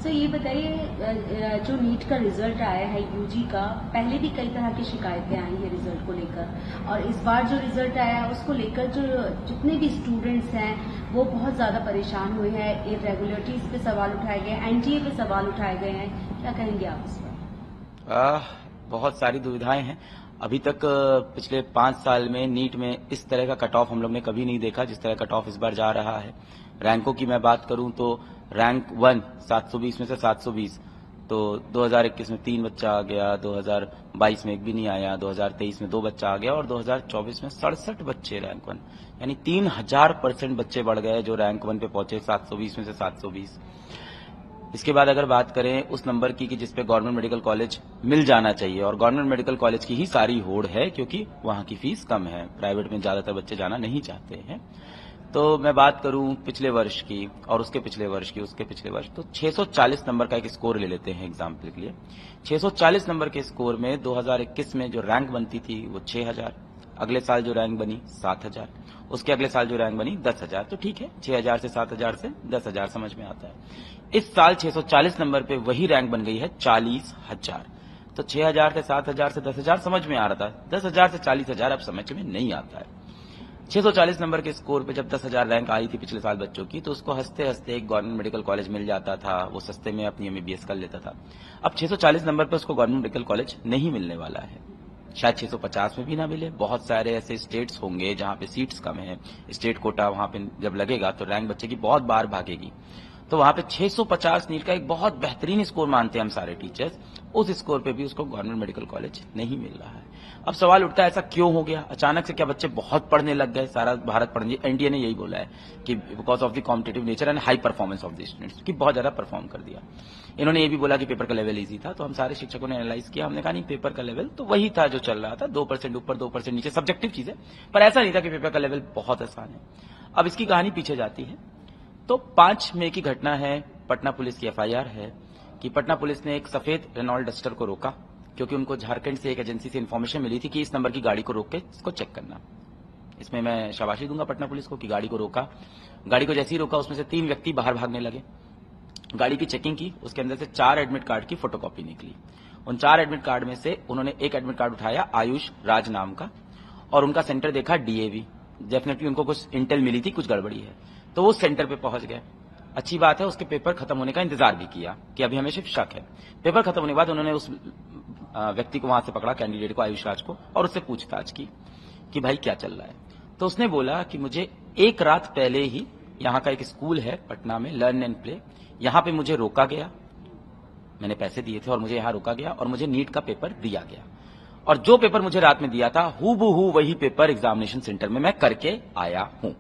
सो ये बताइए, जो नीट का रिजल्ट आया है यूजी का, पहले भी कई तरह की शिकायतें आई हैं रिजल्ट को लेकर, और इस बार जो रिजल्ट आया है उसको लेकर जो जितने भी स्टूडेंट्स हैं वो बहुत ज्यादा परेशान हुए हैं। इरेगुलरिटीज पे सवाल उठाए गए, एनटीए पे सवाल उठाए गए हैं, क्या कहेंगे आप इस पर? बहुत सारी दुविधाएं हैं। अभी तक पिछले 5 साल में नीट में इस तरह का कट ऑफ हम लोग ने कभी नहीं देखा जिस तरह कट ऑफ इस बार जा रहा है। रैंकों की मैं बात करूं तो रैंक 1 720 में से 720, तो 2021 में 3 बच्चा आ गया, 2022 में एक भी नहीं आया, 2023 में 2 बच्चा आ गया और 2024 में 67 बच्चे रैंक 1, यानी 3000% बच्चे बढ़ गए जो रैंक 1 पे पहुंचे, 720 में से 720। इसके बाद अगर बात करें उस नंबर की कि जिसपे गवर्नमेंट मेडिकल कॉलेज मिल जाना चाहिए, और गवर्नमेंट मेडिकल कॉलेज की ही सारी होड़ है क्योंकि वहां की फीस कम है, प्राइवेट में ज्यादातर बच्चे जाना नहीं चाहते हैं। तो मैं बात करूं पिछले वर्ष की और उसके पिछले वर्ष की, उसके पिछले वर्ष, तो 640 नंबर का एक स्कोर ले लेते हैं एग्जाम्पल के लिए। 640 नंबर के स्कोर में 2021 में जो रैंक बनती थी वो 6000, अगले साल जो रैंक बनी 7000, उसके अगले साल जो रैंक बनी 10,000। तो ठीक है, 6000 से 7000 से 10,000 समझ में आता है। इस साल 640 नंबर पे वही रैंक बन गई है 40,000। तो 6000 से 7000 से 10,000 समझ में आ रहा था, 10,000 से 40,000 अब समझ में नहीं आता है। 640 नंबर के स्कोर पे जब 10,000 रैंक आई थी पिछले साल बच्चों की, तो उसको हंसते हंसते एक गवर्नमेंट मेडिकल कॉलेज मिल जाता था, वो सस्ते में अपनी एमबीबीएस कर लेता था। अब 640 नंबर पे उसको गवर्नमेंट मेडिकल कॉलेज नहीं मिलने वाला है, शायद 650 में भी ना मिले। बहुत सारे ऐसे स्टेट्स होंगे जहां पे सीट्स कम है, स्टेट कोटा वहां पे जब लगेगा तो रैंक बच्चे की बहुत बार भागेगी, तो वहां पे 650 नीट का एक बहुत बेहतरीन स्कोर मानते हैं हम सारे टीचर्स, उस स्कोर पे भी उसको गवर्नमेंट मेडिकल कॉलेज नहीं मिल रहा है। अब सवाल उठता है ऐसा क्यों हो गया अचानक से, क्या बच्चे बहुत पढ़ने लग गए, सारा भारत पढ़ने? एनडीए ने यही बोला है कि because of the competitive nature and high performance of the students, कि बहुत ज्यादा परफॉर्म कर दिया। इन्होंने ये भी बोला कि पेपर का लेवल इजी था, तो हम सारे शिक्षकों ने एनालाइज किया, हमने कहा नहीं, पेपर का लेवल तो वही था जो चल रहा था, 2% ऊपर 2% नीचे, सब्जेक्टिव चीज है, पर ऐसा नहीं था कि पेपर का लेवल बहुत आसान है। अब इसकी कहानी पीछे जाती है तो 5 मई की घटना है, पटना पुलिस की एफआईआर है कि पटना पुलिस ने एक सफेद रेनॉल्ट डस्टर को रोका क्योंकि उनको झारखंड से एक एजेंसी से इन्फॉर्मेशन मिली थी कि इस नंबर की गाड़ी को रोक के इसको चेक करना। इसमें मैं शाबाशी दूंगा पटना पुलिस को कि गाड़ी को रोका। गाड़ी को जैसे ही रोका उसमें से 3 व्यक्ति बाहर भागने लगे। गाड़ी की चेकिंग की, उसके अंदर से 4 एडमिट कार्ड की फोटोकॉपी निकली। उन 4 एडमिट कार्ड में से उन्होंने एक एडमिट कार्ड उठाया आयुष राज नाम का, और उनका सेंटर देखा डीएवी। डेफिनेटली उनको कुछ इंटेल मिली थी, कुछ गड़बड़ी है, तो वो सेंटर पे पहुंच गए। अच्छी बात है, उसके पेपर खत्म होने का इंतजार भी किया कि अभी हमें सिर्फ शक है। पेपर खत्म होने के बाद उन्होंने उस व्यक्ति को वहां से पकड़ा, कैंडिडेट को, आयुष राज को, और उससे पूछताछ की कि भाई क्या चल रहा है। तो उसने बोला कि मुझे एक रात पहले ही यहाँ का एक स्कूल है पटना में, लर्न एंड प्ले, यहाँ पे मुझे रोका गया, मैंने पैसे दिए थे और मुझे यहाँ रोका गया और मुझे नीट का पेपर दिया गया, और जो पेपर मुझे रात में दिया था हूबहू वही पेपर एग्जामिनेशन सेंटर में मैं करके आया हूं।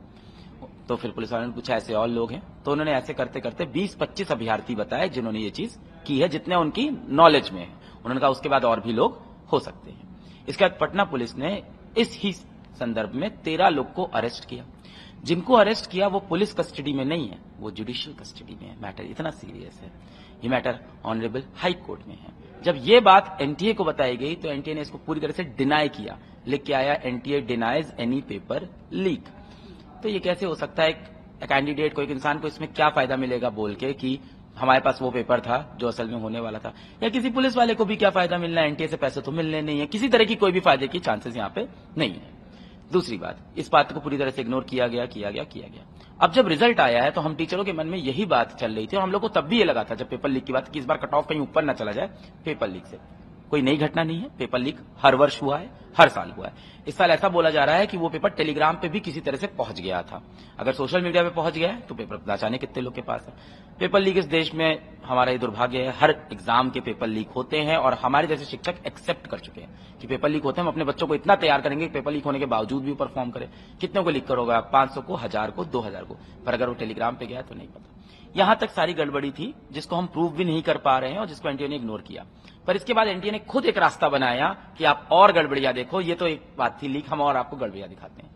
तो फिर पुलिस वालों ने पूछा ऐसे और लोग हैं, तो उन्होंने ऐसे करते करते 20-25 अभ्यर्थी बताए जिन्होंने ये चीज की है, जितने उनकी नॉलेज में है। उन्होंने कहा उसके बाद और भी लोग हो सकते हैं। इसके बाद पटना पुलिस ने इस ही संदर्भ में 13 लोग को अरेस्ट किया। जिनको अरेस्ट किया वो पुलिस कस्टडी में नहीं है, वो जुडिशियल कस्टडी में है। मैटर इतना सीरियस है, ये मैटर ऑनरेबल हाई कोर्ट में है। जब ये बात एनटीए को बताई गई तो एनटीए ने इसको पूरी तरह से डिनाई किया, लिख के आया NTA denies any paper leak. तो ये कैसे हो सकता है? एक कैंडिडेट को, एक इंसान को इसमें क्या फायदा मिलेगा बोल के कि हमारे पास वो पेपर था जो असल में होने वाला था, या किसी पुलिस वाले को भी क्या फायदा मिलना है? एनटीए से पैसे तो मिलने नहीं है, किसी तरह की कोई भी फायदे की चांसेस यहाँ पे नहीं है। दूसरी बात, इस बात को पूरी तरह से इग्नोर किया गया। अब जब रिजल्ट आया है तो हम टीचरों के मन में यही बात चल रही थी, और हम लोग को तब भी ये लगा था जब पेपर लीक की बात कि इस बार कट ऑफ कहीं ऊपर ना चला जाए पेपर लीक से। कोई नई घटना नहीं है, पेपर लीक हर वर्ष हुआ है, हर साल हुआ है। इस साल ऐसा बोला जा रहा है कि वो पेपर टेलीग्राम पे भी किसी तरह से पहुंच गया था। अगर सोशल मीडिया पे पहुंच गया है तो पेपर ना जाने कितने लोग के पास है। पेपर लीक इस देश में हमारा ये दुर्भाग्य है, हर एग्जाम के पेपर लीक होते हैं, और हमारे जैसे शिक्षक एक्सेप्ट कर चुके हैं कि पेपर लीक होते हैं। हम अपने बच्चों को इतना तैयार करेंगे कि पेपर लीक होने के बावजूद भी परफॉर्म करें। कितनों को लीक करोगे आप? 500 को, 1000 को, 2000 को, पर अगर वो टेलीग्राम पे गया तो नहीं पता। यहां तक सारी गड़बड़ी थी जिसको हम प्रूव भी नहीं कर पा रहे हैं और जिसको एनटीए ने इग्नोर किया। पर इसके बाद एनटीए ने खुद एक रास्ता बनाया कि आप और गड़बड़ियां देखो, ये तो एक बात थी लीक, हम और आपको गड़बड़ियां दिखाते हैं।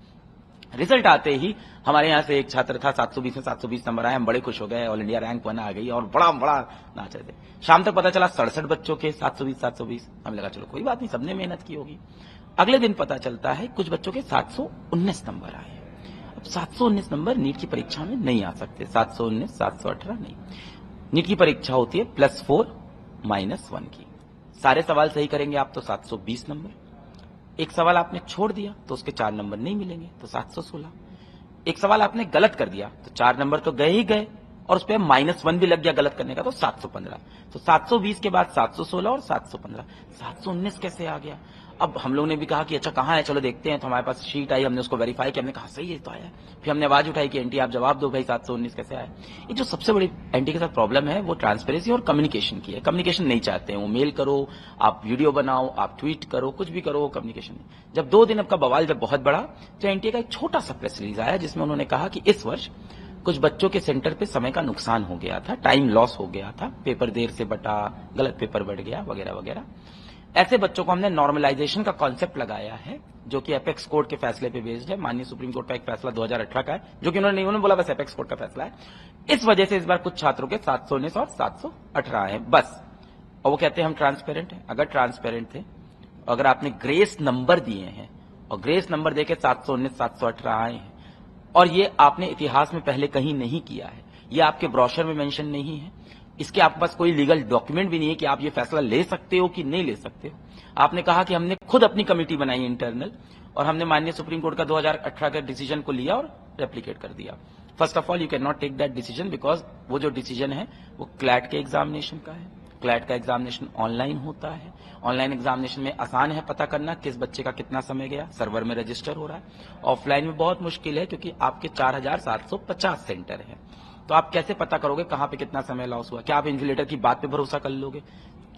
रिजल्ट आते ही हमारे यहां से एक छात्र था, 720 में 720 नंबर आए, हम बड़े खुश हो गए, ऑल इंडिया रैंक 1 आ गई और बड़ा नाच रहे थे। शाम तक पता चला 67 बच्चों के 720। हमें लगा चलो कोई बात नहीं, सबने मेहनत की होगी। अगले दिन पता चलता है कुछ बच्चों के 719 नंबर आए। अब 719 नंबर नीट की परीक्षा में नहीं आ सकते, 719, 718 नहीं। नीट की परीक्षा होती है +4 -1 की। सारे सवाल सही करेंगे आप तो 720 नंबर। एक सवाल आपने छोड़ दिया तो उसके 4 नंबर नहीं मिलेंगे तो 716। एक सवाल आपने गलत कर दिया तो 4 नंबर तो गए ही गए, और उस पर -1 भी लग गया गलत करने का तो 715। तो 720 के बाद 716 और 715, 719 कैसे आ गया? अब हम लोगों ने भी कहा कि अच्छा कहाँ है, चलो देखते हैं। तो हमारे पास शीट आई, हमने उसको वेरीफाई किया, हमने कहा सही है तो आया। फिर हमने आवाज उठाई कि एंटी आप जवाब दो भाई, 719 कैसे आया? ये जो सबसे बड़ी एंटी के साथ प्रॉब्लम है वो ट्रांसपेरेंसी और कम्युनिकेशन की है। कम्युनिकेशन नहीं चाहते हैं वो, मेल करो, आप वीडियो बनाओ, आप ट्वीट करो, कुछ भी करो, कम्युनिकेशन नहीं। जब 2 दिन आपका बवाल जब बहुत बड़ा, तो एनटीए का एक छोटा सा प्रेस रिलीज आया जिसमें उन्होंने कहा कि इस वर्ष कुछ बच्चों के सेंटर पे समय का नुकसान हो गया था, टाइम लॉस हो गया था, पेपर देर से बटा, गलत पेपर बढ़ गया वगैरह वगैरह। ऐसे बच्चों को हमने नॉर्मलाइजेशन का कॉन्सेप्ट लगाया है जो कि एपेक्स कोर्ट के फैसले पे बेस्ड है। माननीय सुप्रीम कोर्ट का एक फैसला 2018 का है जो कि उन्होंने बोला बस एपेक्स कोर्ट का फैसला है। इस वजह से इस बार कुछ छात्रों के 719 और 718 है बस। और वो कहते हैं हम ट्रांसपेरेंट हैं। अगर ट्रांसपेरेंट थे, अगर आपने ग्रेस नंबर दिए हैं और ग्रेस नंबर देके 719 718 आए हैं, और ये आपने इतिहास में पहले कहीं नहीं किया है, ये आपके ब्रोशर में मेंशन नहीं है, इसके आपके पास कोई लीगल डॉक्यूमेंट भी नहीं है कि आप ये फैसला ले सकते हो कि नहीं ले सकते हो। आपने कहा कि हमने खुद अपनी कमेटी बनाई इंटरनल, और हमने माननीय सुप्रीम कोर्ट का 2018 के डिसीजन को लिया और रेप्लिकेट कर दिया। First of all you can not take that decision because वो जो डिसीजन है वो क्लैट के एग्जामिनेशन का है। क्लैट का एग्जामिनेशन ऑनलाइन होता है। ऑनलाइन एग्जामिनेशन में आसान है पता करना किस बच्चे का कितना समय गया, सर्वर में रजिस्टर हो रहा है। ऑफलाइन में बहुत मुश्किल है क्योंकि आपके 4750 सेंटर हैं, तो आप कैसे पता करोगे कहां पे कितना समय लॉस हुआ? क्या आप इन्विजिलेटर की बात पे भरोसा कर लोगे?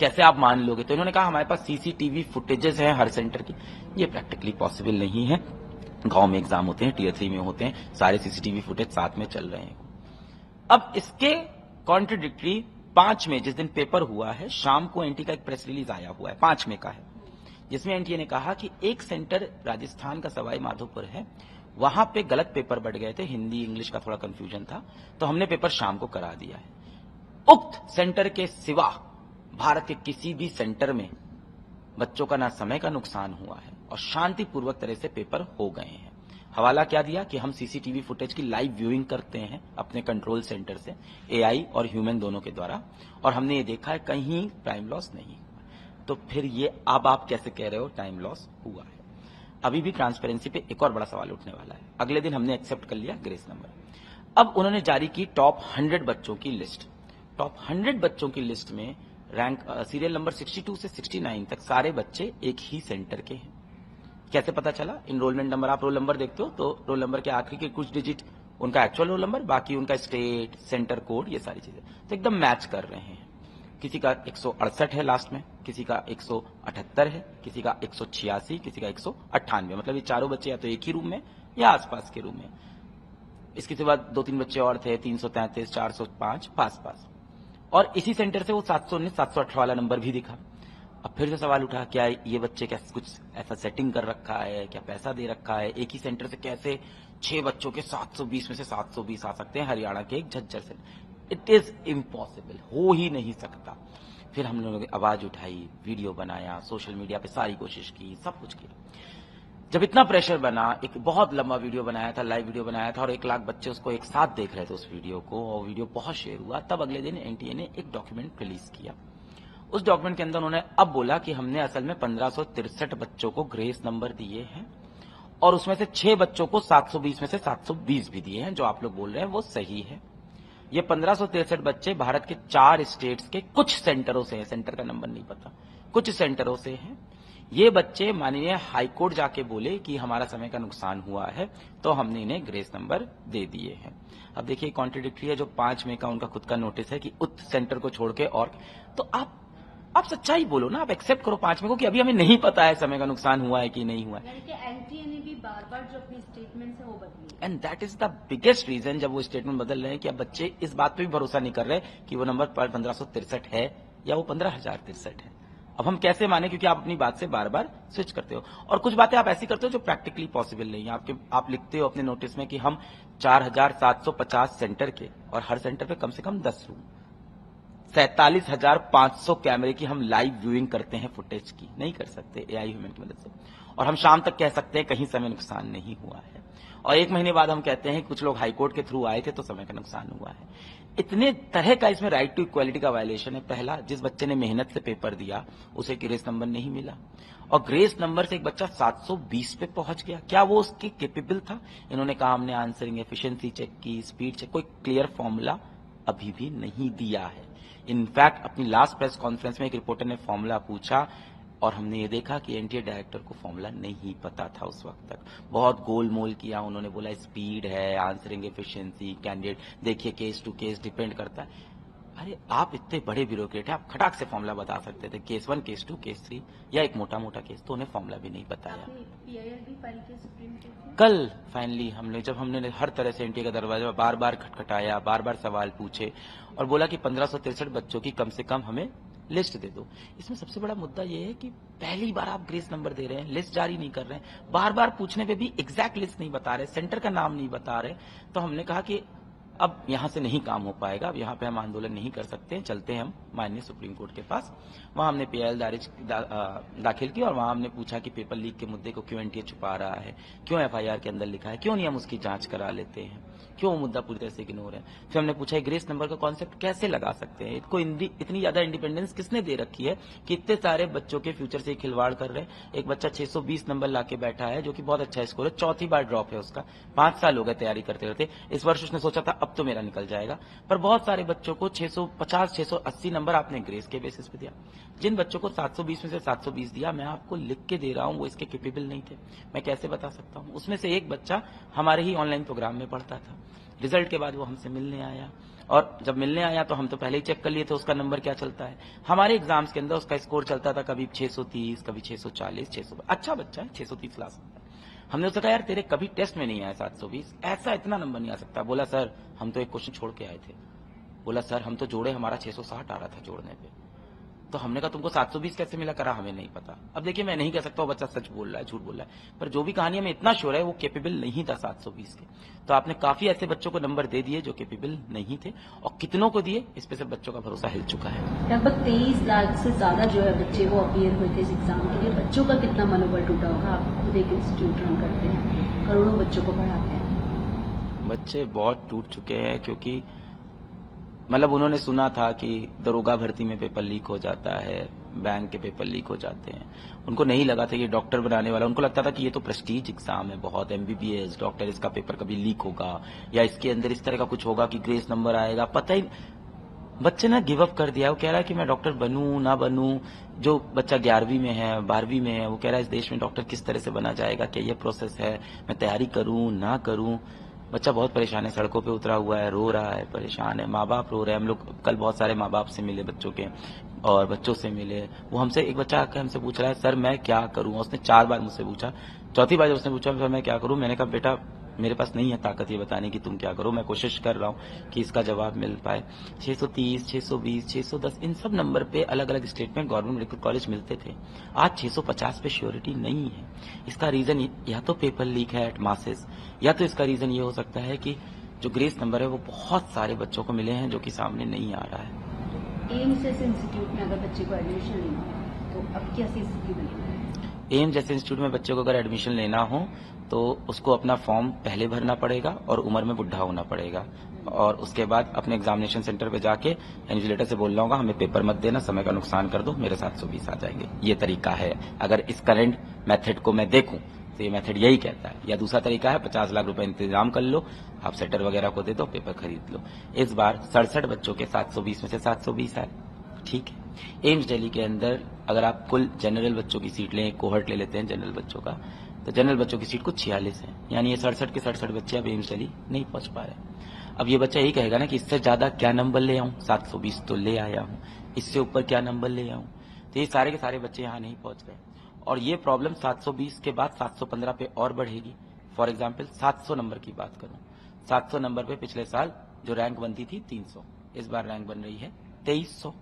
कैसे आप मान लोगे? तो इन्होंने कहा हमारे पास सीसीटीवी फुटेजेस हैं हर सेंटर की। ये प्रैक्टिकली पॉसिबल नहीं है। गांव में एग्जाम होते हैं, टियर 3 में होते हैं, सारे सीसीटीवी फुटेज साथ में चल रहे हैं। अब इसके कॉन्ट्रडिक्टरी 5 में जिस दिन पेपर हुआ है, शाम को एनटी का एक प्रेस रिलीज आया हुआ है, 5 में का है, जिसमें एनटीए ने कहा कि एक सेंटर राजस्थान का सवाई माधोपुर है, वहां पे गलत पेपर बढ़ गए थे, हिंदी इंग्लिश का थोड़ा कंफ्यूजन था, तो हमने पेपर शाम को करा दिया है। उक्त सेंटर के सिवा भारत के किसी भी सेंटर में बच्चों का ना समय का नुकसान हुआ है और शांतिपूर्वक तरह से पेपर हो गए हैं। हवाला क्या दिया कि हम सीसीटीवी फुटेज की लाइव व्यूइंग करते हैं अपने कंट्रोल सेंटर से, एआई और ह्यूमन दोनों के द्वारा, और हमने ये देखा है कहीं टाइम लॉस नहीं हुआ। तो फिर ये अब आप कैसे कह रहे हो टाइम लॉस हुआ है? अभी भी ट्रांसपेरेंसी पे एक और बड़ा सवाल उठने वाला है। अगले दिन हमने एक्सेप्ट कर लिया ग्रेस नंबर। अब उन्होंने जारी की टॉप 100 बच्चों की लिस्ट। टॉप 100 बच्चों की लिस्ट में रैंक सीरियल नंबर 62 से 69 तक सारे बच्चे एक ही सेंटर के हैं। कैसे पता चला? इनरोलमेंट नंबर, आप रोल नंबर देखते हो तो रोल नंबर के आखिरी के कुछ डिजिट उनका एक्चुअल रोल नंबर, बाकी उनका स्टेट, सेंटर कोड, ये सारी चीजें तो एकदम मैच कर रहे हैं। किसी का 168 है लास्ट में, किसी का 178 है, किसी का 186, किसी का 198। मतलब ये चारों बच्चे या तो एक ही रूम में या आसपास के रूम में। इसके सिवा 2-3 बच्चे और थे, 333, 405 पास। और इसी सेंटर से वो 719 718 वाला नंबर भी दिखा। अब फिर से सवाल उठा, क्या ये बच्चे क्या कुछ ऐसा सेटिंग कर रखा है, क्या पैसा दे रखा है? एक ही सेंटर से कैसे 6 बच्चों के 720 में से 720 आ सकते हैं हरियाणा के एक झज्जर से? इट इज इम्पॉसिबल, हो ही नहीं सकता। फिर हम लोगों ने आवाज उठाई, वीडियो बनाया, सोशल मीडिया पे सारी कोशिश की, सब कुछ किया। जब इतना प्रेशर बना, एक बहुत लंबा वीडियो बनाया था, लाइव वीडियो बनाया था, और 1 लाख बच्चे उसको एक साथ देख रहे थे उस वीडियो को, और वीडियो बहुत शेयर हुआ। तब अगले दिन एनटीए ने एक डॉक्यूमेंट रिलीज किया। उस डॉक्यूमेंट के अंदर उन्होंने अब बोला कि हमने असल में 1563 बच्चों को ग्रेस नंबर दिए हैं, और उसमें से 6 बच्चों को 720 में से 720 भी दिए हैं। जो आप लोग बोल रहे हैं वो सही है। ये 1563 बच्चे भारत के 4 स्टेट्स के कुछ सेंटरों से हैं, सेंटर का नंबर नहीं पता, कुछ सेंटरों से हैं। ये बच्चे माननीय हाईकोर्ट जाके बोले कि हमारा समय का नुकसान हुआ है, तो हमने इन्हें ग्रेस नंबर दे दिए हैं। अब देखिए कॉन्ट्रडिक्टरी है। जो 5 मई का उनका खुद का नोटिस है कि उत सेंटर को छोड़ के, और तो आप सच्चाई बोलो ना, आप एक्सेप्ट करो 5 मई को कि अभी हमें नहीं पता है समय का नुकसान हुआ है कि नहीं हुआ है। एनटीए ने भी बार-बार जो अपनी स्टेटमेंट है वो बदली, and that is the biggest reason जब वो स्टेटमेंट बदल रहे हैं कि अब बच्चे इस बात पे भी भरोसा नहीं कर रहे कि वो नंबर 1563 है या वो 15063 है। अब हम कैसे माने, क्योंकि आप अपनी बात से बार बार स्विच करते हो, और कुछ बातें आप ऐसी करते हो जो प्रैक्टिकली पॉसिबल नहीं है। आप लिखते हो अपने नोटिस में कि हम 4750 सेंटर के, और हर सेंटर पे कम से कम 10 रूम, 47,500 कैमरे की हम लाइव व्यूइंग करते हैं फुटेज की, नहीं कर सकते एआई ह्यूमन की मदद से। और हम शाम तक कह सकते हैं कहीं समय नुकसान नहीं हुआ है, और 1 महीने बाद हम कहते हैं कुछ लोग हाईकोर्ट के थ्रू आए थे तो समय का नुकसान हुआ है। इतने तरह का इसमें राइट टू इक्वालिटी का वायलेशन है। पहला, जिस बच्चे ने मेहनत से पेपर दिया उसे ग्रेस नंबर नहीं मिला, और ग्रेस नंबर से एक बच्चा 720 पे पहुंच गया। क्या वो उसके केपेबल था? इन्होंने कहा हमने आंसरिंग एफिशिएंसी चेक की, स्पीड चेक, कोई क्लियर फॉर्मूला अभी भी नहीं दिया है। इनफैक्ट अपनी लास्ट प्रेस कॉन्फ्रेंस में एक रिपोर्टर ने फॉर्मूला पूछा और हमने ये देखा कि एनटीए डायरेक्टर को फॉर्मूला नहीं पता था उस वक्त तक। बहुत गोलमोल किया, उन्होंने बोला स्पीड है, आंसरिंग एफिशिएंसी, कैंडिडेट देखिए केस टू केस डिपेंड करता है। अरे आप इतने बड़े ब्यूरोक्रेट हैं, आप खटाक से फॉर्मूला बता सकते थे, केस 1, केस 2, केस 3 या एक मोटा मोटा केस, तो उन्हें फॉर्मूला भी नहीं बताया। कल फाइनली जब हमने हर तरह से एनटीए का दरवाजा बार बार खटखटाया, बार बार सवाल पूछे और बोला कि 1563 बच्चों की कम से कम हमें लिस्ट दे दो। इसमें सबसे बड़ा मुद्दा यह है कि पहली बार आप ग्रेस नंबर दे रहे हैं, लिस्ट जारी नहीं कर रहे हैं, बार बार पूछने पे भी एग्जैक्ट लिस्ट नहीं बता रहे, सेंटर का नाम नहीं बता रहे। तो हमने कहा कि अब यहां से नहीं काम हो पाएगा, अब यहां पे हम आंदोलन नहीं कर सकते, चलते हैं हम माननीय सुप्रीम कोर्ट के पास। वहां हमने पीआईएल दाखिल की और वहां हमने पूछा कि पेपर लीक के मुद्दे को क्यों एनटीए छुपा रहा है, क्यों एफआईआर के अंदर लिखा है, क्यों नहीं हम उसकी जांच करा लेते हैं, क्यों मुद्दा पूरी तरह से इग्नोर है। फिर हमने पूछा ग्रेस नंबर का कॉन्सेप्ट कैसे लगा सकते हैं, इसको इतनी ज्यादा इंडिपेंडेंस किसने दे रखी है कि इतने सारे बच्चों के फ्यूचर से खिलवाड़ कर रहे हैं। एक बच्चा 620 नंबर लाके बैठा है जो कि बहुत अच्छा स्कोर है, चौथी बार ड्रॉप है उसका, 5 साल हो गए तैयारी करते करते। इस वर्ष उसने सोचा था अब तो मेरा निकल जाएगा, पर बहुत सारे बच्चों को 650 680 नंबर आपने ग्रेस के बेसिस पे दिया। जिन बच्चों को 720 में से 720 दिया, मैं आपको लिख के दे रहा हूं वो इसके कैपेबल नहीं थे, मैं कैसे बता सकता हूं। उसमें से एक बच्चा हमारे ही ऑनलाइन प्रोग्राम में पढ़ता था, रिजल्ट के बाद वो हमसे मिलने आया, और जब मिलने आया तो हम तो पहले ही चेक कर लिए थे उसका नंबर क्या चलता है। हमारे एग्जाम्स के अंदर उसका स्कोर चलता था कभी 630, कभी 640, 600, अच्छा बच्चा है, 630 क्लास में। हमने उससे कहा यार तेरे कभी टेस्ट में नहीं आया 720, ऐसा इतना नंबर नहीं आ सकता। बोला सर हम तो एक क्वेश्चन छोड़ के आए थे। बोला सर हम तो जोड़े, हमारा 660 आ रहा था जोड़ने पे। तो हमने कहा तुमको 720 कैसे मिला? करा हमें नहीं पता। अब देखिए मैं नहीं कह सकता वो बच्चा सच बोल रहा है झूठ बोल रहा है, पर जो भी कहानी में इतना श्योर है वो कैपेबल नहीं था 720 के। तो आपने काफी ऐसे बच्चों को नंबर दे दिए जो कैपेबल नहीं थे, और कितनों को दिए इस पे सब बच्चों का भरोसा हिल चुका है। लगभग 23 लाख से ज्यादा जो है बच्चे वो अपीयर हुए थे इस एग्जाम के लिए। बच्चों का कितना मनोबल टूटा होगा? आप खुद एक इंस्टीट्यूट रन करते हैं, करोड़ों बच्चों को पढ़ाते हैं। बच्चे बहुत टूट चुके हैं, क्योंकि उन्होंने सुना था कि दरोगा भर्ती में पेपर लीक हो जाता है, बैंक के पेपर लीक हो जाते हैं। उनको नहीं लगा था ये डॉक्टर बनाने वाला, उनको लगता था कि ये तो प्रेस्टीज एग्जाम है बहुत, एमबीबीएस डॉक्टर, इसका पेपर कभी लीक होगा या इसके अंदर इस तरह का कुछ होगा कि ग्रेस नंबर आएगा। पता ही बच्चे ने गिव अप कर दिया। वो कह रहा है कि मैं डॉक्टर बनूं ना बनूं। जो बच्चा 11वीं में है, 12वीं में है, वो कह रहा है इस देश में डॉक्टर किस तरह से बना जाएगा, क्या ये प्रोसेस है, मैं तैयारी करूं ना करूं। बच्चा बहुत परेशान है, सड़कों पे उतरा हुआ है, रो रहा है, परेशान है, माँ बाप रो रहे हैं। हम लोग कल बहुत सारे माँ बाप से मिले बच्चों के, और बच्चों से मिले। वो हमसे, एक बच्चा आकर हमसे पूछ रहा है सर मैं क्या करूं। उसने 4 बार मुझसे पूछा, चौथी बार जब उसने पूछा सर मैं क्या करूं, मैंने कहा बेटा मेरे पास नहीं है ताकत ये बताने की तुम क्या करो, मैं कोशिश कर रहा हूं कि इसका जवाब मिल पाए। 630, 620, 610 इन सब नंबर पे अलग अलग स्टेट में गवर्नमेंट मेडिकल कॉलेज मिलते थे। आज 650 पे श्योरिटी नहीं है। इसका रीजन या तो पेपर लीक है एट मासेस, या तो इसका रीजन ये हो सकता है कि जो ग्रेस नंबर है वो बहुत सारे बच्चों को मिले हैं जो कि सामने नहीं आ रहा है। एम्स जैसे इंस्टीट्यूट में अगर बच्चे को एडमिशन लेना हो तो अब क्या स्थिति बनी है? एम्स जैसे इंस्टीट्यूट में बच्चे को अगर एडमिशन लेना हो तो उसको अपना फॉर्म पहले भरना पड़ेगा और उम्र में बुढ़ा होना पड़ेगा, और उसके बाद अपने एग्जामिनेशन सेंटर पे जाके इन्विजिलेटर से बोलना होगा हमें पेपर मत देना, समय का नुकसान कर दो, मेरे 720 आ जाएंगे। ये तरीका है। अगर इस करंट मेथड को मैं देखूं तो ये मेथड यही कहता है। या दूसरा तरीका है 50 लाख रुपए इंतजाम कर लो, आप सेटर वगैरह को दे दो, पेपर खरीद लो। इस बार 67 बच्चों के 720 में से 720 आए, ठीक है। एम्स दिल्ली के अंदर अगर आप कुल जनरल बच्चों की सीट लें, कोहर्ट ले लेते हैं जनरल बच्चों का, तो जनरल बच्चों की सीट कुछ 46 है, यानी ये 67 के 67 बच्चे अब एम्स दिल्ली नहीं पहुंच पा रहे। अब ये बच्चा यही कहेगा ना कि इससे ज्यादा क्या नंबर ले आऊं, 720 तो ले आया हूं, इससे ऊपर क्या नंबर ले आऊं। तो ये सारे के सारे बच्चे यहाँ नहीं पहुंच रहे, और ये प्रॉब्लम 720 के बाद 715 पे और बढ़ेगी। फॉर एग्जाम्पल 700 नंबर की बात करूं, 700 नंबर पे पिछले साल जो रैंक बनती थी 300, इस बार रैंक बन रही है 2300।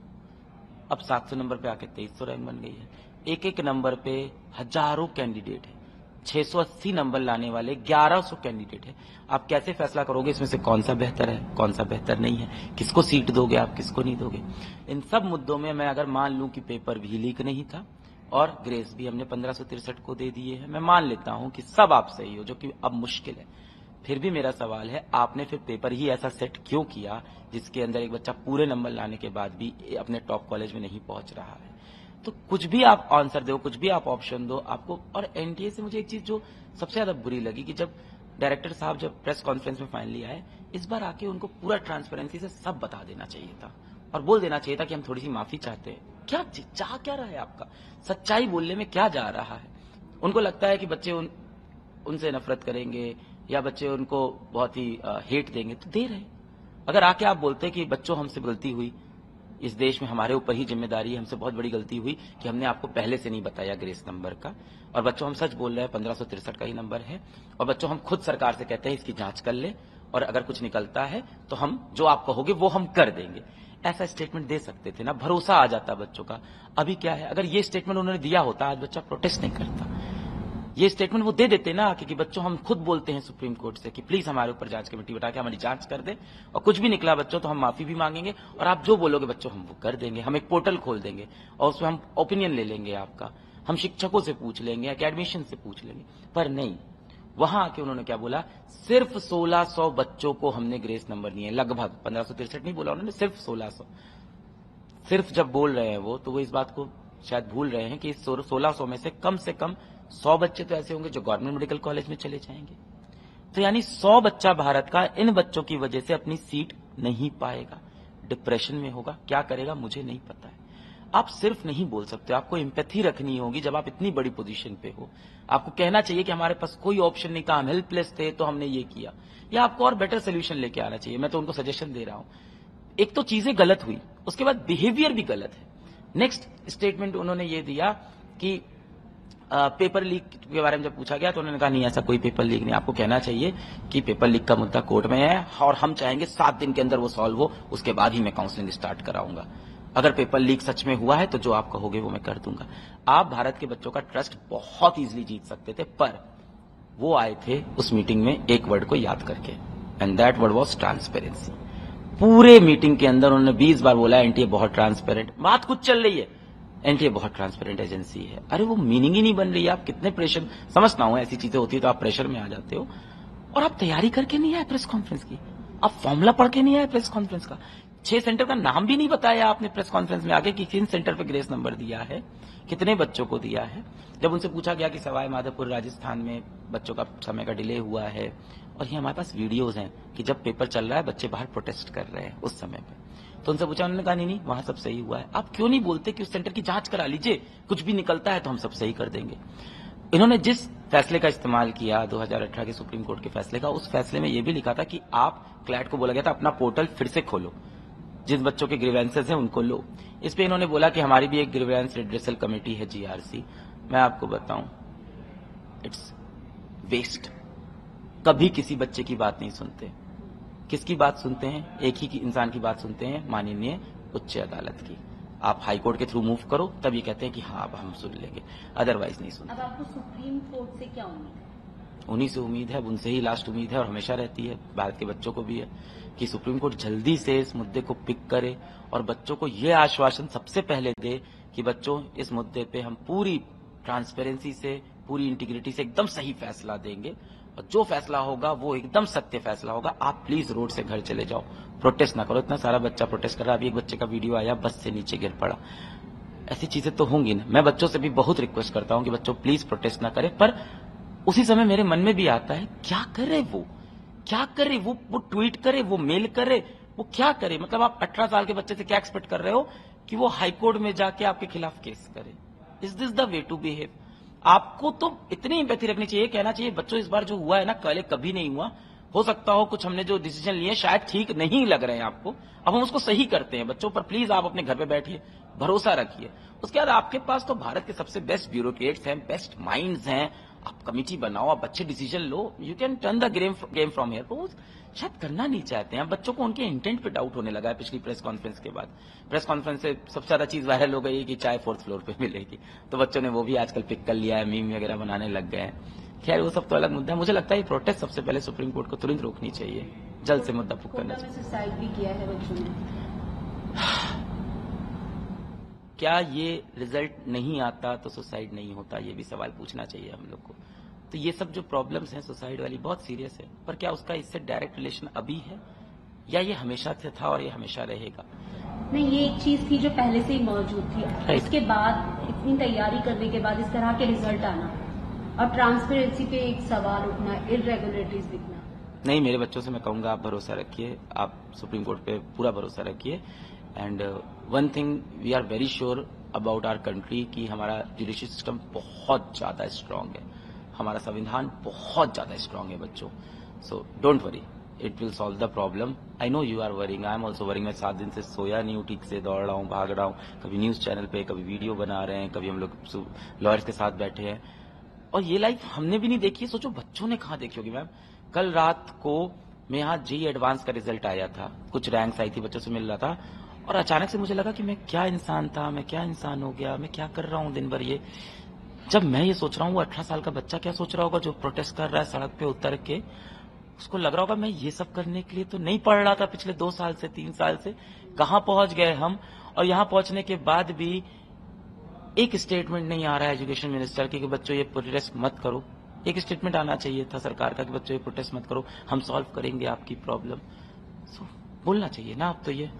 अब 700 नंबर पे आके 2300 रैंक बन गई है। एक एक नंबर पे हजारों कैंडिडेट है, 680 नंबर लाने वाले 1100 कैंडिडेट है। आप कैसे फैसला करोगे इसमें से कौन सा बेहतर है, कौन सा बेहतर नहीं है, किसको सीट दोगे आप, किसको नहीं दोगे। इन सब मुद्दों में मैं अगर मान लूं कि पेपर भी लीक नहीं था और ग्रेस भी हमने 1563 को दे दिए है, मैं मान लेता हूं कि सब आप सही हो, जो कि अब मुश्किल है, फिर भी मेरा सवाल है आपने फिर पेपर ही ऐसा सेट क्यों किया जिसके अंदर एक बच्चा पूरे नंबर लाने के बाद भी अपने टॉप कॉलेज में नहीं पहुंच रहा है। तो कुछ भी आप आंसर दो, कुछ भी आप ऑप्शन दो आपको। और एनटीए से मुझे एक चीज जो सबसे ज्यादा बुरी लगी कि जब डायरेक्टर साहब जब प्रेस कॉन्फ्रेंस में फाइनली आए, इस बार आके उनको पूरा ट्रांसपेरेंसी से सब बता देना चाहिए था और बोल देना चाहिए था कि हम थोड़ी सी माफी चाहते हैं। क्या चाह क्या रहा है आपका, सच्चाई बोलने में क्या जा रहा है। उनको लगता है कि बच्चे उनसे नफरत करेंगे या बच्चे उनको बहुत ही हेट देंगे, तो दे रहे। अगर आके आप बोलते कि बच्चों हमसे गलती हुई, इस देश में हमारे ऊपर ही जिम्मेदारी है, हमसे बहुत बड़ी गलती हुई कि हमने आपको पहले से नहीं बताया ग्रेस नंबर का, और बच्चों हम सच बोल रहे हैं 1563 का ही नंबर है, और बच्चों हम खुद सरकार से कहते हैं इसकी जांच कर ले और अगर कुछ निकलता है तो हम जो आप कहोगे वो हम कर देंगे। ऐसा स्टेटमेंट दे सकते थे ना, भरोसा आ जाता बच्चों का। अभी क्या है, अगर ये स्टेटमेंट उन्होंने दिया होता आज बच्चा प्रोटेस्ट नहीं करता। ये स्टेटमेंट वो दे देते ना कि बच्चों हम खुद बोलते हैं सुप्रीम कोर्ट से कि प्लीज हमारे ऊपर जांच कमेटी बैठा के हमारी जांच कर दे, और कुछ भी निकला बच्चों तो हम माफी भी मांगेंगे और आप जो बोलोगे बच्चों हम वो कर देंगे। हम एक पोर्टल खोल देंगे और उसमें हम ओपिनियन ले लेंगे आपका, हम शिक्षकों से पूछ लेंगे, एकेडमिशियन से पूछ लेंगे। पर नहीं, वहां आके उन्होंने क्या बोला, सिर्फ 1600 बच्चों को हमने ग्रेस नंबर दिए, लगभग 1563 नहीं बोला उन्होंने, सिर्फ 1600। सिर्फ जब बोल रहे हैं वो, तो वो इस बात को शायद भूल रहे हैं कि 1600 में से कम 100 बच्चे तो ऐसे होंगे जो गवर्नमेंट मेडिकल कॉलेज में चले जाएंगे। तो यानी 100 बच्चा भारत का इन बच्चों की वजह से अपनी सीट नहीं पाएगा, डिप्रेशन में होगा, क्या करेगा मुझे नहीं पता है। आप सिर्फ नहीं बोल सकते, आपको एम्पैथी रखनी होगी। जब आप इतनी बड़ी पोजीशन पे हो, आपको कहना चाहिए कि हमारे पास कोई ऑप्शन नहीं था, हम हेल्पलेस थे तो हमने ये किया, या आपको और बेटर सोल्यूशन लेके आना चाहिए। मैं तो उनको सजेशन दे रहा हूं। एक तो चीजें गलत हुई, उसके बाद बिहेवियर भी गलत है। नेक्स्ट स्टेटमेंट उन्होंने ये दिया कि पेपर लीक के बारे में जब पूछा गया तो उन्होंने कहा नहीं ऐसा कोई पेपर लीक नहीं। आपको कहना चाहिए कि पेपर लीक का मुद्दा कोर्ट में है और हम चाहेंगे 7 दिन के अंदर वो सॉल्व हो, उसके बाद ही मैं काउंसलिंग स्टार्ट कराऊंगा। अगर पेपर लीक सच में हुआ है तो जो आप कहोगे वो मैं कर दूंगा। आप भारत के बच्चों का ट्रस्ट बहुत इजीली जीत सकते थे, पर वो आए थे उस मीटिंग में एक वर्ड को याद करके, and that word was transparency. पूरे मीटिंग के अंदर उन्होंने 20 बार बोला एनटीए बहुत ट्रांसपेरेंट। बात कुछ चल रही है, एनटीए बहुत ट्रांसपेरेंट एजेंसी है। अरे वो मीनिंग ही नहीं बन रही है। आप कितने प्रेशर, समझता हूं ऐसी चीजें होती है तो आप प्रेशर में आ जाते हो, और आप तैयारी करके नहीं आए प्रेस कॉन्फ्रेंस की, आप फॉर्मूला पढ़ के नहीं आए प्रेस कॉन्फ्रेंस का, 6 सेंटर का नाम भी नहीं बताया आपने प्रेस कॉन्फ्रेंस में आगे कि किन सेंटर पे ग्रेस नंबर दिया है, कितने बच्चों को दिया है। जब उनसे पूछा गया कि सवाई माधोपुर राजस्थान में बच्चों का समय का डिले हुआ है, और ये हमारे पास वीडियोज हैं कि जब पेपर चल रहा है बच्चे बाहर प्रोटेस्ट कर रहे हैं उस समय पे, तो उनसे पूछा, उन्होंने कहा नहीं वहां सब सही हुआ है। आप क्यों नहीं बोलते कि उस सेंटर की जांच करा लीजिए, कुछ भी निकलता है तो हम सब सही कर देंगे। इन्होंने जिस फैसले का इस्तेमाल किया 2018 के सुप्रीम कोर्ट के फैसले का, उस फैसले में यह भी लिखा था कि आप क्लैट को बोला गया था अपना पोर्टल फिर से खोलो, जिन बच्चों के ग्रीवेंसेस हैं उनको लो। इस पे इन्होंने बोला कि हमारी भी एक ग्रीवेंस रिड्रेसल कमेटी है जीआरसी। मैं आपको बताऊं, इट्स वेस्ट। कभी किसी बच्चे की बात नहीं सुनते। किसकी बात सुनते हैं? एक ही इंसान की बात सुनते हैं, माननीय उच्च अदालत की। आप हाई कोर्ट के थ्रू मूव करो तब ये कहते हैं कि हाँ अब हम सुन लेंगे, अदरवाइज नहीं सुनते। अब आपको सुप्रीम कोर्ट से क्या उम्मीद है? उन्हीं से उम्मीद है, उनसे ही लास्ट उम्मीद है और हमेशा रहती है, भारत के बच्चों को भी है, कि सुप्रीम कोर्ट जल्दी से इस मुद्दे को पिक करे और बच्चों को ये आश्वासन सबसे पहले दे कि बच्चों इस मुद्दे पे हम पूरी ट्रांसपेरेंसी से, पूरी इंटीग्रिटी से एकदम सही फैसला देंगे, और जो फैसला होगा वो एकदम सत्य फैसला होगा। आप प्लीज रोड से घर चले जाओ, प्रोटेस्ट ना करो। इतना सारा बच्चा प्रोटेस्ट कर रहा है, अभी एक बच्चे का वीडियो आया बस से नीचे गिर पड़ा। ऐसी चीजें तो होंगी ना। मैं बच्चों से भी बहुत रिक्वेस्ट करता हूं कि बच्चों प्लीज प्रोटेस्ट ना करें, पर उसी समय मेरे मन में भी आता है क्या करे वो, क्या करे वो ट्वीट करे, वो मेल करे, वो क्या करे। मतलब आप 18 साल के बच्चे से क्या एक्सपेक्ट कर रहे हो कि वो हाईकोर्ट में जाके आपके खिलाफ केस करे? Is this the way to behave? आपको तो इतनी एम्पैथी रखनी चाहिए, कहना चाहिए बच्चों इस बार जो हुआ है ना पहले कभी नहीं हुआ, हो सकता हो कुछ हमने जो डिसीजन लिए शायद ठीक नहीं लग रहे हैं आपको, अब हम उसको सही करते हैं बच्चों, पर प्लीज आप अपने घर पे बैठिए, भरोसा रखिए। उसके बाद आपके पास तो भारत के सबसे बेस्ट ब्यूरोक्रेट्स हैं, बेस्ट माइंड्स हैं, आप कमिटी बनाओ, आप अच्छे decision low, you can turn the game from here. वो शायद करना नहीं चाहते हैं। बच्चों को उनके इंटेंट पे डाउट होने लगा है पिछली प्रेस कॉन्फ्रेंस के बाद। प्रेस कॉन्फ्रेंस से सबसे ज्यादा चीज वायरल हो गई कि चाय 4th फ्लोर पे मिलेगी, तो बच्चों ने वो भी आजकल पिक कर लिया है, मीम वगैरह बनाने लग गए हैं। खैर वो सब तो अलग मुद्दा है। मुझे लगता है ये प्रोटेस्ट सबसे पहले सुप्रीम कोर्ट को तुरंत रोकनी चाहिए, जल्द से मुद्दा पुख करना चाहिए। सुसाइड भी किया है बच्चों ने। क्या ये रिजल्ट नहीं आता तो सुसाइड नहीं होता, ये भी सवाल पूछना चाहिए हम लोग को। तो ये सब जो प्रॉब्लम्स हैं सुसाइड वाली बहुत सीरियस है, पर क्या उसका इससे डायरेक्ट रिलेशन अभी है या ये हमेशा से था और ये हमेशा रहेगा? नहीं, ये एक चीज थी जो पहले से ही मौजूद थी। इसके बाद इतनी तैयारी करने के बाद इस तरह के रिजल्ट आना और ट्रांसपेरेंसी पे एक सवाल उठना, इरेगुलरिटीज दिखना। नहीं, मेरे बच्चों से मैं कहूंगा आप भरोसा रखिए, आप सुप्रीम कोर्ट पे पूरा भरोसा रखिए। And one thing we are very sure about our country कि हमारा जुडिशियल सिस्टम बहुत ज्यादा स्ट्रांग है, हमारा संविधान बहुत ज्यादा स्ट्रांग है बच्चों। So don't worry, it will solve the problem. I know you are worrying, I am also worrying. मैं 7 दिन से सोया नहीं हूं, ठीक से दौड़ रहा हूं, भाग रहा हूं, कभी न्यूज चैनल पे, कभी वीडियो बना रहे हैं, कभी हम लोग लॉयर्स के साथ बैठे हैं। और ये लाइफ हमने भी नहीं देखी है, सोचो बच्चों ने कहाँ देखी होगी। मैम कल रात को मैं यहाँ जेईई एडवांस का रिजल्ट आया था, कुछ रैंक्स आई थी, बच्चों से मिल रहा था और अचानक से मुझे लगा कि मैं क्या इंसान था, मैं क्या इंसान हो गया, मैं क्या कर रहा हूँ दिन भर। ये जब मैं ये सोच रहा हूँ, वो 18 साल का बच्चा क्या सोच रहा होगा जो प्रोटेस्ट कर रहा है सड़क पे उतर के? उसको लग रहा होगा मैं ये सब करने के लिए तो नहीं पढ़ रहा था पिछले 2 साल से, 3 साल से, कहाँ पहुंच गए हम। और यहाँ पहुंचने के बाद भी एक स्टेटमेंट नहीं आ रहा है एजुकेशन मिनिस्टर की कि बच्चों ये प्रोटेस्ट मत करो। एक स्टेटमेंट आना चाहिए था सरकार का कि बच्चों ये प्रोटेस्ट मत करो, हम सॉल्व करेंगे आपकी प्रॉब्लम। सो बोलना चाहिए ना अब तो। ये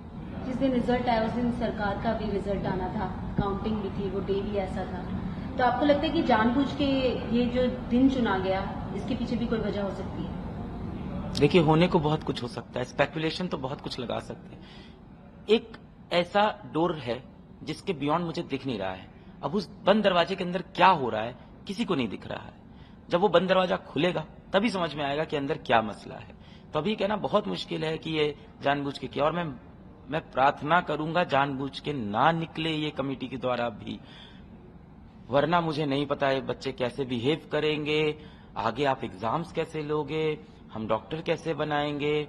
जिस दिन रिजल्ट आया उस दिन सरकार का भी रिजल्ट आना था, काउंटिंग भी थी, वो डे भी ऐसा था। तो आपको लगता है कि जानबूझ के ये जो दिन चुना गया, इसके पीछे भी कोई वजह हो सकती है? देखिए, होने को बहुत कुछ हो सकता है, स्पेकुलेशन तो बहुत कुछ लगा सकते हैं। एक ऐसा डोर है जिसके बियॉन्ड मुझे दिख नहीं रहा है। अब उस बंद दरवाजे के अंदर क्या हो रहा है किसी को नहीं दिख रहा है। जब वो बंद दरवाजा खुलेगा तभी समझ में आएगा कि अंदर क्या मसला है। तो अभी कहना बहुत मुश्किल है कि ये जानबूझ के किया, और मैं प्रार्थना करूंगा जानबूझ के ना निकले ये कमेटी के द्वारा भी, वरना मुझे नहीं पता है बच्चे कैसे बिहेव करेंगे, आगे आप एग्जाम्स कैसे लोगे, हम डॉक्टर कैसे बनाएंगे,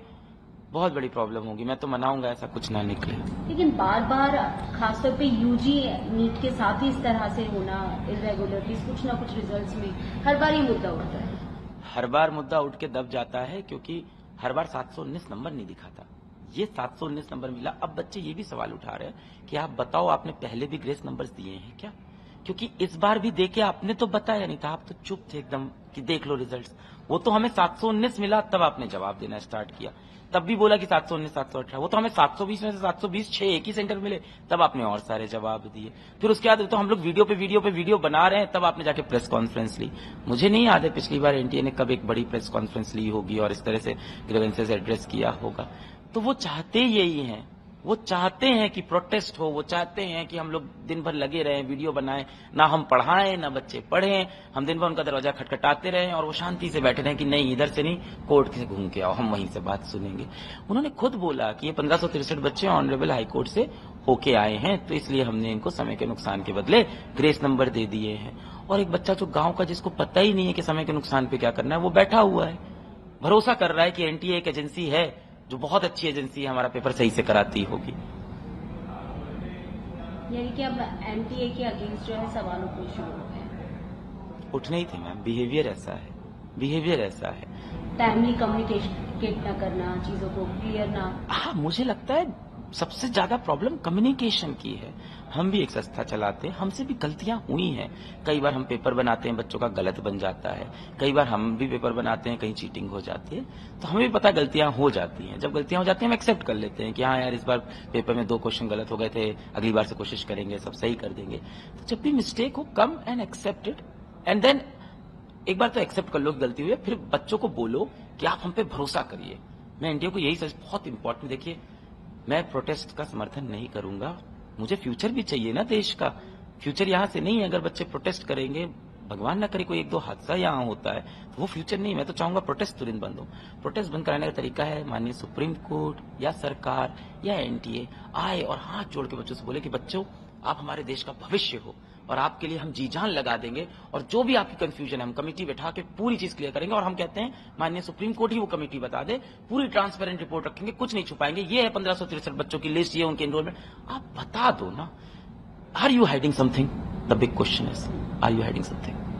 बहुत बड़ी प्रॉब्लम होगी। मैं तो मनाऊंगा ऐसा कुछ ना निकले। लेकिन बार बार खासतौर पे यूजी नीट के साथ ही इस तरह से होना, इरेगुलरिटीज कुछ ना कुछ रिजल्ट्स में हर बार ही मुद्दा उठता है। हर बार मुद्दा उठ के दब जाता है क्योंकि हर बार 719 नंबर नहीं दिखाता, ये 719 नंबर मिला। अब बच्चे ये भी सवाल उठा रहे हैं कि आप बताओ आपने पहले भी ग्रेस नंबर्स दिए हैं क्या? क्योंकि इस बार भी देके आपने तो बताया नहीं था, आप तो चुप थे एकदम कि देख लो रिजल्ट्स। वो तो हमें 719 मिला तब आपने जवाब देना स्टार्ट किया, तब भी बोला कि 719 718। वो तो हमें 720 में से 720 6 एक ही सेंटर मिले, तब आपने और सारे जवाब दिए। फिर उसके बाद तो हम लोग वीडियो पे वीडियो बना रहे हैं, तब आपने जाके प्रेस कॉन्फ्रेंस ली। मुझे नहीं याद है पिछली बार एनटीए ने कब एक बड़ी प्रेस कॉन्फ्रेंस ली होगी और इस तरह से ग्रीवेंसेस एड्रेस किया होगा। तो वो चाहते यही हैं, वो चाहते हैं कि प्रोटेस्ट हो, वो चाहते हैं कि हम लोग दिन भर लगे रहें, वीडियो बनाएं, ना हम पढ़ाएं ना बच्चे पढ़ें, हम दिन भर उनका दरवाजा खटखटाते रहें और वो शांति से बैठे रहें कि नहीं इधर से नहीं, कोर्ट से घूम के आओ, हम वहीं से बात सुनेंगे। उन्होंने खुद बोला कि ये 1563 बच्चे ऑनरेबल हाईकोर्ट से होके आए हैं, तो इसलिए हमने इनको समय के नुकसान के बदले ग्रेस नंबर दे दिए हैं। और एक बच्चा जो गांव का, जिसको पता ही नहीं है कि समय के नुकसान पे क्या करना है, वो बैठा हुआ है, भरोसा कर रहा है कि एनटीए एक एजेंसी है जो बहुत अच्छी एजेंसी है, हमारा पेपर सही से कराती होगी। यानी कि अब एनटीए के अगेंस्ट जो है सवाल उठने शुरू हो गए। उठने ही थे मैम, बिहेवियर ऐसा है, बिहेवियर ऐसा है। टाइमली कम्युनिकेट ना करना, चीजों को क्लियर ना। हाँ, मुझे लगता है सबसे ज्यादा प्रॉब्लम कम्युनिकेशन की है। हम भी एक संस्था चलाते हैं, हमसे भी गलतियां हुई हैं। कई बार हम पेपर बनाते हैं, बच्चों का गलत बन जाता है, कई बार हम भी पेपर बनाते हैं, कहीं चीटिंग हो जाती है, तो हमें भी पता गलतियां हो जाती हैं। जब गलतियां हो जाती हैं हम एक्सेप्ट कर लेते हैं कि हाँ यार इस बार पेपर में 2 क्वेश्चन गलत हो गए थे, अगली बार से कोशिश करेंगे, सब सही कर देंगे। तो जब भी मिस्टेक हो, come and accept it, and then एक बार तो एक्सेप्ट कर लो कि गलती हुई है, फिर बच्चों को बोलो कि आप हम पे भरोसा करिए। मैं इंडिया को यही सच, बहुत इंपॉर्टेंट, देखिए मैं प्रोटेस्ट का समर्थन नहीं करूंगा, मुझे फ्यूचर भी चाहिए ना देश का। फ्यूचर यहां से नहीं है, अगर बच्चे प्रोटेस्ट करेंगे, भगवान ना करे कोई 1-2 हादसा यहां होता है, तो वो फ्यूचर नहीं। मैं तो चाहूंगा प्रोटेस्ट तुरंत बंद हो। प्रोटेस्ट बंद कराने का तरीका है माननीय सुप्रीम कोर्ट या सरकार या एनटीए आए और हाथ जोड़ के बच्चों से बोले कि बच्चों आप हमारे देश का भविष्य हो और आपके लिए हम जी जान लगा देंगे, और जो भी आपकी कंफ्यूजन है हम कमेटी बैठा के पूरी चीज क्लियर करेंगे। और हम कहते हैं माननीय सुप्रीम कोर्ट ही वो कमेटी बता दे, पूरी ट्रांसपेरेंट रिपोर्ट रखेंगे, कुछ नहीं छुपाएंगे। ये है 1563 बच्चों की लिस्ट, ये उनके एनरोलमेंट, आप बता दो ना। Are you hiding something? The big question is, are you hiding something?